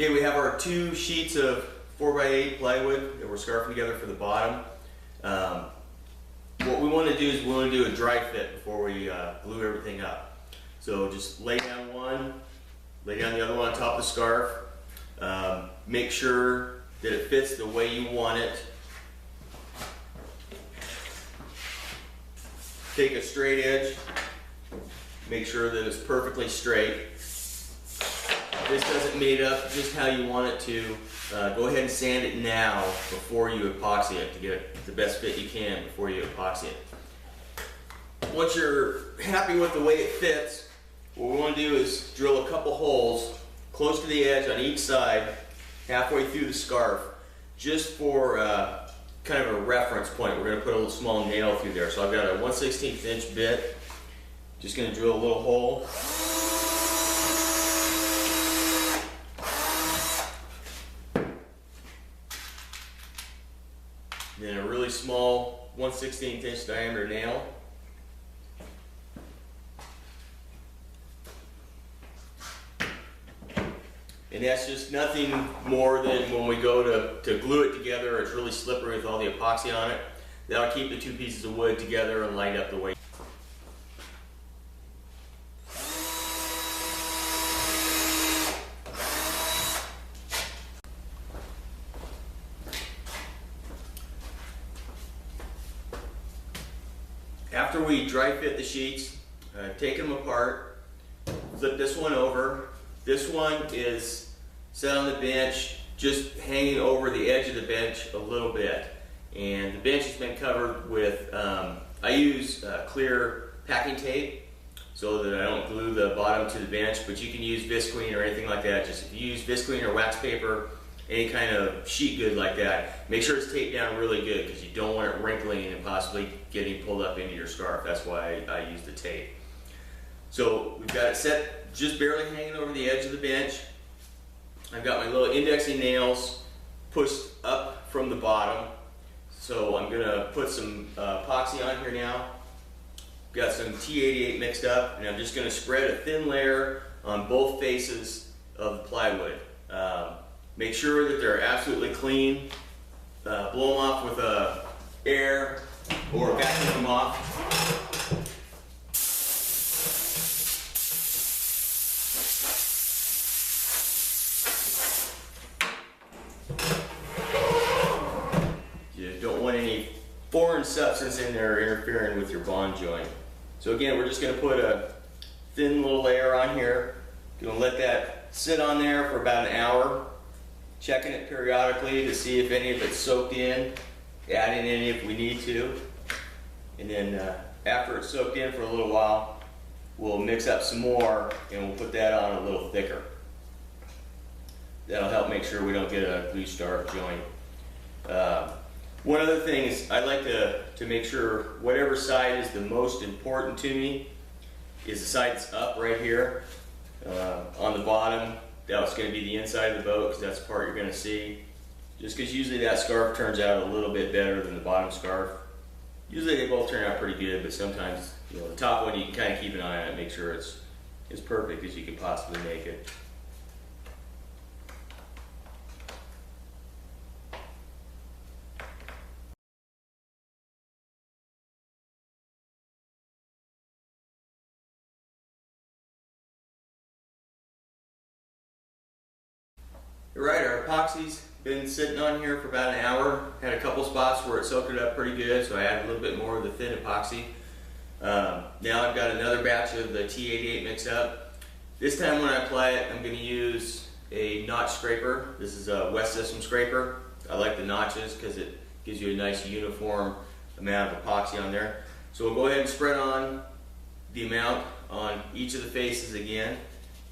Okay, we have our 2 sheets of 4x8 plywood that we're scarfing together for the bottom. What we want to do is we want to do a dry fit before we glue everything up. So just lay down one, lay down the other one on top of the scarf. Make sure that it fits the way you want it. Take a straight edge, make sure that it's perfectly straight. This doesn't meet up just how you want it to. Go ahead and sand it now before you epoxy it to get the best fit you can before you epoxy it. Once you're happy with the way it fits, what we want to do is drill a couple holes close to the edge on each side, halfway through the scarf, just for kind of a reference point. We're going to put a little small nail through there. So I've got a 1/16 inch bit. Just going to drill a little hole. Then a really small 1/16 inch diameter nail. And that's just nothing more than when we go to glue it together, it's really slippery with all the epoxy on it. That'll keep the 2 pieces of wood together and light up the way. After we dry fit the sheets, take them apart, flip this one over. This one is set on the bench, just hanging over the edge of the bench a little bit. And the bench has been covered with, I use clear packing tape so that I don't glue the bottom to the bench, but you can use visqueen or anything like that. Just if you use visqueen or wax paper, any kind of sheet good like that, make sure it's taped down really good because you don't want it wrinkling and possibly getting pulled up into your scarf. That's why I use the tape. So we've got it set just barely hanging over the edge of the bench. I've got my little indexing nails pushed up from the bottom. So I'm going to put some epoxy on here now. Got some T88 mixed up, and I'm just going to spread a thin layer on both faces of the plywood. Make sure that they're absolutely clean. Blow them off with air or vacuum them off. You don't want any foreign substance in there interfering with your bond joint. So again, we're just going to put a thin little layer on here. Going to let that sit on there for about an hour. Checking it periodically to see if any of it's soaked in, adding any if we need to. And then after it's soaked in for a little while, we'll mix up some more and we'll put that on a little thicker. That'll help make sure we don't get a glue starved joint. One other thing is I like to make sure whatever side is the most important to me is the side that's up right here on the bottom. That's going to be the inside of the boat because that's the part you're going to see. Just because usually that scarf turns out a little bit better than the bottom scarf. Usually they both turn out pretty good, but sometimes the top one you can kind of keep an eye on it, make sure it's as perfect as you can possibly make it. Right, our epoxy's been sitting on here for about an hour. Had a couple spots where it soaked it up pretty good, so I added a little bit more of the thin epoxy. Now I've got another batch of the T88 mixed up. This time when I apply it, I'm going to use a notch scraper. This is a West System scraper. I like the notches because it gives you a nice uniform amount of epoxy on there. So we'll go ahead and spread on the amount on each of the faces again,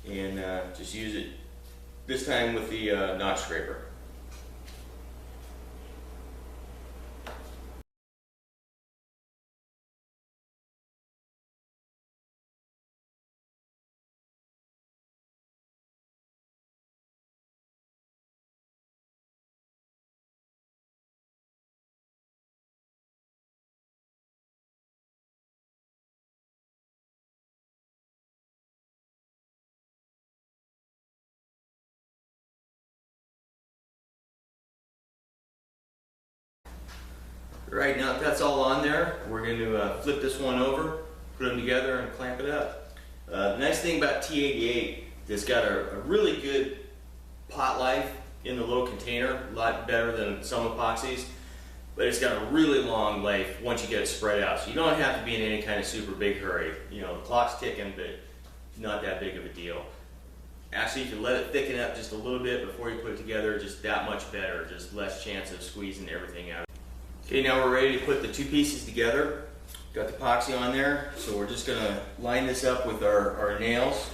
and just use it this time with the notch scraper. Right, now that that's all on there, we're going to flip this one over, put them together and clamp it up. The nice thing about T88, it's got a really good pot life in the little container, a lot better than some epoxies, but it's got a really long life once you get it spread out. So you don't have to be in any kind of super big hurry. You know, the clock's ticking, but not that big of a deal. Actually, if you let it thicken up just a little bit before you put it together, just that much better, just less chance of squeezing everything out. Okay, now we're ready to put the two pieces together. Got the epoxy on there, so we're just going to line this up with our nails.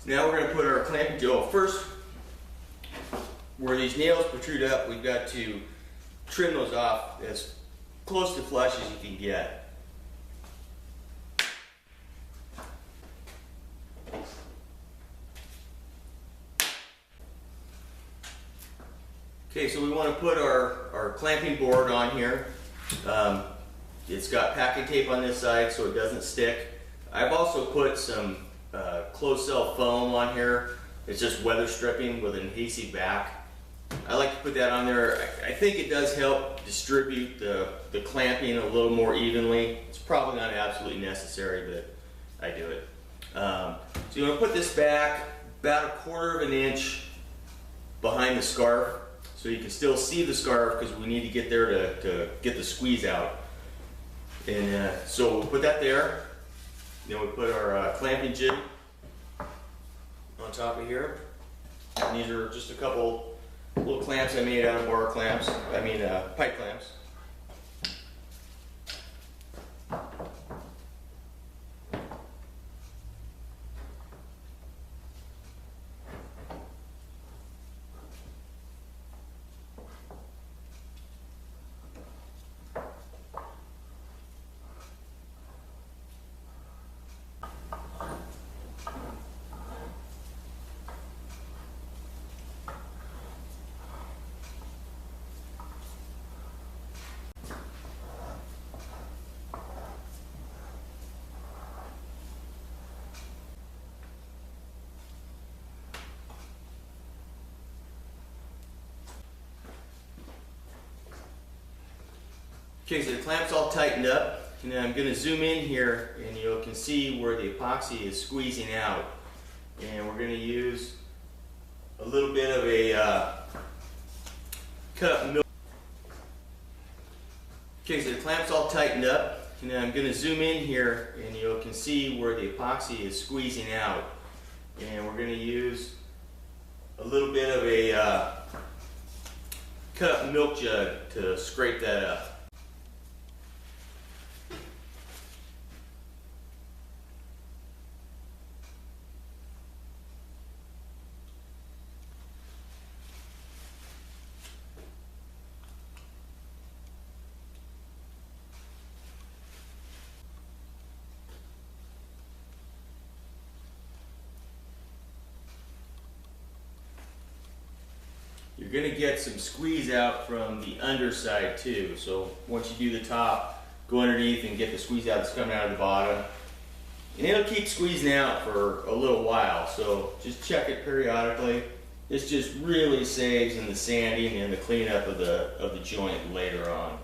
So now we're going to put our clamping tool. First, where these nails protrude up, we've got to trim those off as close to flush as you can get. Okay, so we want to put our clamping board on here. It's got packing tape on this side so it doesn't stick. I've also put some closed cell foam on here. It's just weather stripping with an adhesive back. I like to put that on there. I think it does help distribute the clamping a little more evenly. It's probably not absolutely necessary, but I do it. So you want to put this back about 1/4 of an inch behind the scarf, so you can still see the scarf because we need to get there to get the squeeze out. And so we'll put that there. Then we put our clamping jig on top of here. And these are just a couple little clamps I made out of bar clamps, pipe clamps. Okay, so the clamp's all tightened up, and then I'm going to zoom in here, and you can see where the epoxy is squeezing out. And we're going to use a little bit of a cut up milk. Okay, so the clamp's all tightened up, and then I'm going to zoom in here, and you can see where the epoxy is squeezing out. And we're going to use a little bit of a cut up milk jug to scrape that up. You're going to get some squeeze out from the underside too. So once you do the top, go underneath and get the squeeze out that's coming out of the bottom. And it'll keep squeezing out for a little while, so just check it periodically. This just really saves in the sanding and the cleanup of the joint later on.